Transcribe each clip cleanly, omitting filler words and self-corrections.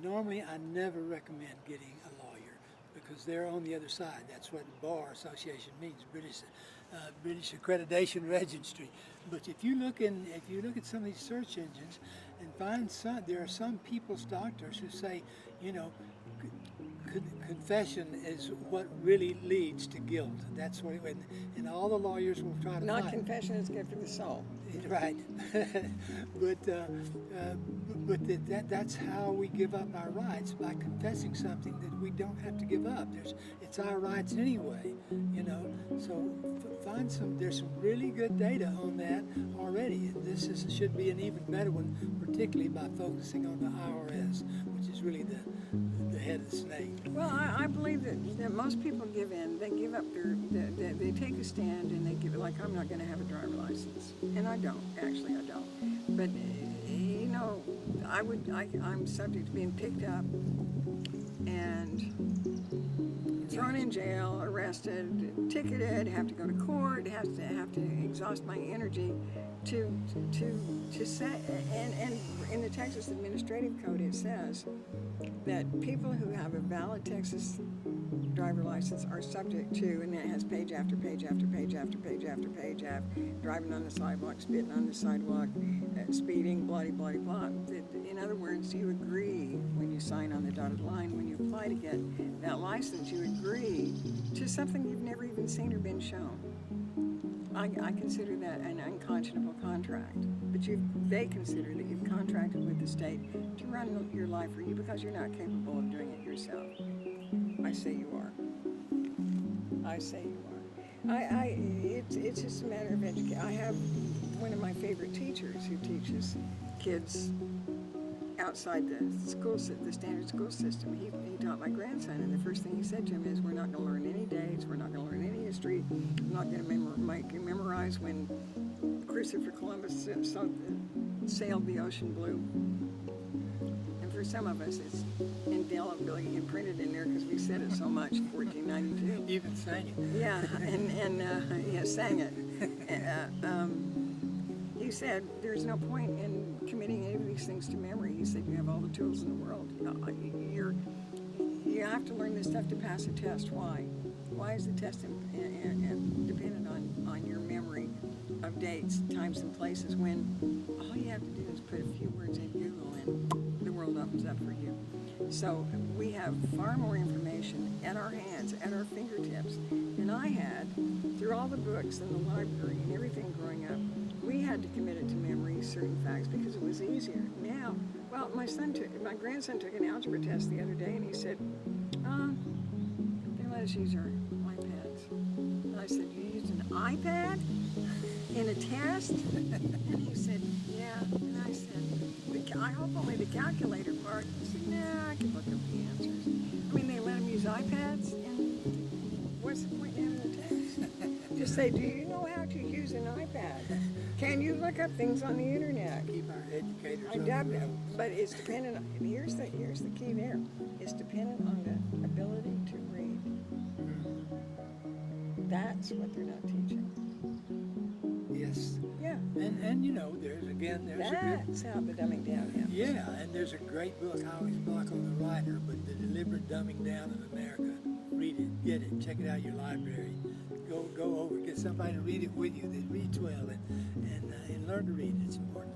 Normally, I never recommend getting a lawyer because they're on the other side. That's what the Bar Association means, British Accreditation Registry. But if you look at some of these search engines and find there are some people's doctors who say, you know, confession is what really leads to guilt. That's what and all the lawyers will try to Not fight. confession is good for the soul. Right, that's how we give up our rights, by confessing something that we don't have to give up. It's our rights anyway, you know. So there's some really good data on that already. This should be an even better one, particularly by focusing on the IRS, which is really the head of the snake. Well, I believe that most people give in. They give up they take a stand and they give it, like, I'm not going to have a driver license. And I don't, actually I don't. But, you know, I'm subject to being picked up and thrown in jail, arrested, ticketed, have to go to court, have to exhaust my energy to say, and in the Texas Administrative Code it says that people who have a valid Texas driver license are subject to, and it has page after page after page after page after page of driving on the sidewalk, spitting on the sidewalk, speeding, blah, blah, blah. In other words, you agree when you sign on the dotted line, when you apply to get that license, you agree to something you've never even seen or been shown. I consider that an unconscionable contract, but they consider that you've contracted with the state to run your life for you because you're not capable of doing it yourself. I say you are. I say you are. It's just a matter of education. I have one of my favorite teachers who teaches kids outside the standard school system. He taught my grandson, and the first thing he said to him is, we're not going to learn any dates, we're not going to learn any history, I'm not going to memorize when Christopher Columbus sailed the ocean blue. And for some of us, it's indelibly imprinted in there because we said it so much, 1492. Even sang it. Yeah, and sang it. He said, there's no point in committing any of these things to memory. He said, you have all the tools in the world. You have to learn this stuff to pass a test. Why? Why is the test dependent on your memory of dates, times, and places, when all you have to do is put a few words in Google and the world opens up for you? So we have far more information at our hands, at our fingertips, than I had through all the books and the library and everything growing up. We had to commit it to memory, certain facts, because it was easier. Now, well, my grandson took an algebra test the other day, and he said, they let us use our iPads. And I said, you used an iPad in a test? And he said, yeah. And I said, I hope only the calculator part. He said, nah, I can look up the answers. I mean, they let them use iPads, and what's the point in having a test? Just say, do you know how to use an iPad? Can you look up things on the internet? Keep our educators I doubt that, but it's dependent on, and here's the key there. It's dependent on the ability to read. That's what they're not teaching. Yes. Yeah. And you know, That's how the dumbing down happens. Yeah, and there's a great book, I always block on the writer, but The Deliberate Dumbing Down of America. Read it, get it, check it out in your library. Go over, get somebody to read it with you that reads well, and learn to read. It's important.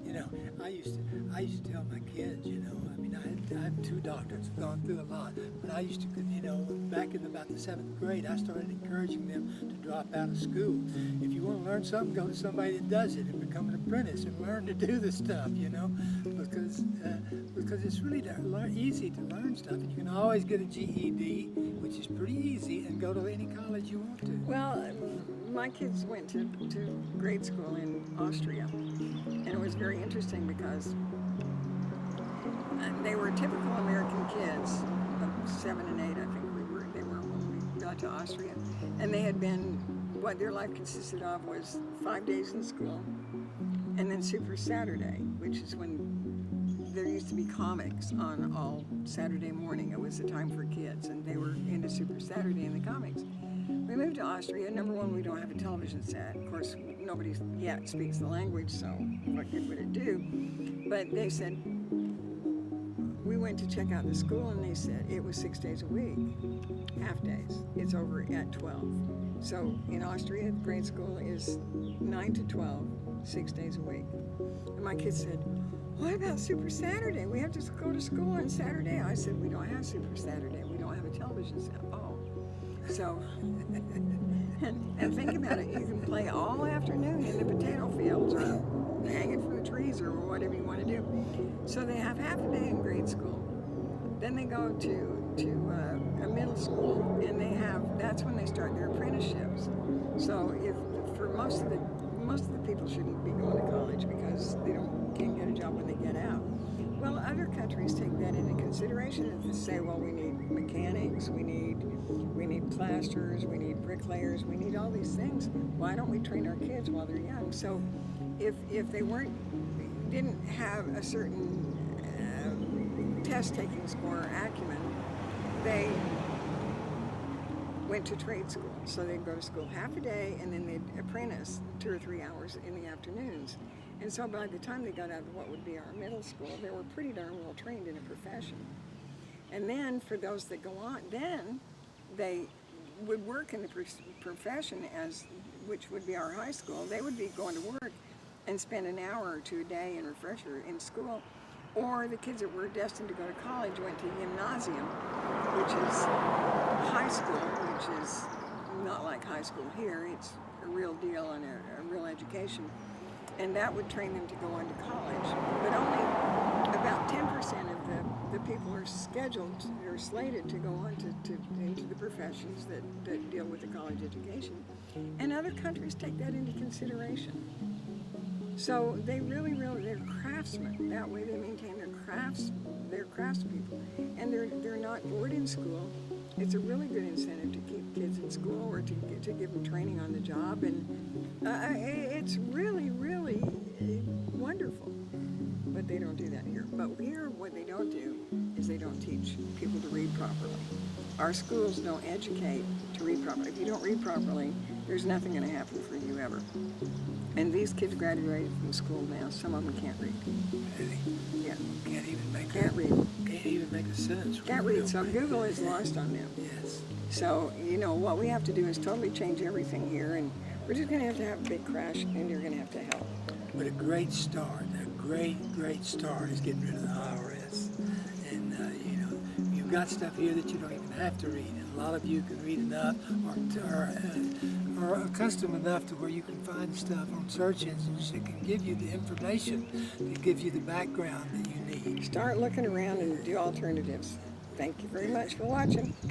You know, I used to tell my kids, you know, I mean, I have two doctorates, I've gone through a lot, but I used to, you know, back in about the 7th grade, I started encouraging them to drop out of school. If you want to learn something, go to somebody that does it and become an apprentice and learn to do the stuff, you know, because it's really easy to learn stuff, and you can always get a GED, which is pretty easy, and go to any college you want to. Well, my kids went to grade school in Austria, and it was very interesting because they were typical American kids of 7 and 8, I think they were when we got to Austria, and they had been, what their life consisted of was 5 days in school, and then Super Saturday, which is when there used to be comics on all Saturday morning. It was a time for kids, and they were into Super Saturday and the comics. We moved to Austria. Number one, we don't have a television set. Of course, nobody yet speaks the language, so what good would it do? But they said, went to check out the school, and they said it was 6 days a week, half days. It's over at 12. So in Austria, grade school is 9 to 12, 6 days a week. And my kids said, what about Super Saturday? We have to go to school on Saturday. I said, we don't have Super Saturday. We don't have a television set. Oh. So, and think about it. You can play all afternoon in the potato fields or hanging from the trees or whatever you want to do. So they have half a day in grade school. Then they go to a middle school, and that's when they start their apprenticeships. So for most of the people shouldn't be going to college because they can't get a job when they get out. Well, other countries take that into consideration and they say, well, we need mechanics, we need plasterers, we need bricklayers, we need all these things. Why don't we train our kids while they're young? So if they didn't have a certain test-taking score or acumen, they went to trade school. So they'd go to school half a day, and then they'd apprentice 2 or 3 hours in the afternoons. And so by the time they got out of what would be our middle school, they were pretty darn well trained in a profession. And then for those that go on, then they would work in the profession, which would be our high school. They would be going to work and spend an hour or 2 a day in refresher in school. Or the kids that were destined to go to college went to gymnasium, which is high school, which is not like high school here. It's a real deal and a real education. And that would train them to go on to college. But only about 10% of the people are scheduled or slated to go on into the professions that deal with the college education. And other countries take that into consideration. So they really, they're craftsmen. That way they maintain their craftspeople. And they're not bored in school. It's a really good incentive to keep kids in school or to give them training on the job. And it's really, really wonderful. But they don't do that here. But here, what they don't do is they don't teach people to read properly. Our schools don't educate to read properly. If you don't read properly, there's nothing going to happen for you ever. And these kids graduated from school now. Some of them can't read. Really? Yeah. Can't even make a sentence. Can't read. So Google is lost on them. Yes. So, what we have to do is totally change everything here. And we're just going to have a big crash, and you're going to have to help. But a great start is getting rid of the IRS. And, you've got stuff here that you don't even have to read. And a lot of you can read enough or accustomed enough to where you can find stuff on search engines that can give you the information, that give you the background that you need. Start looking around and do alternatives. Thank you very much for watching.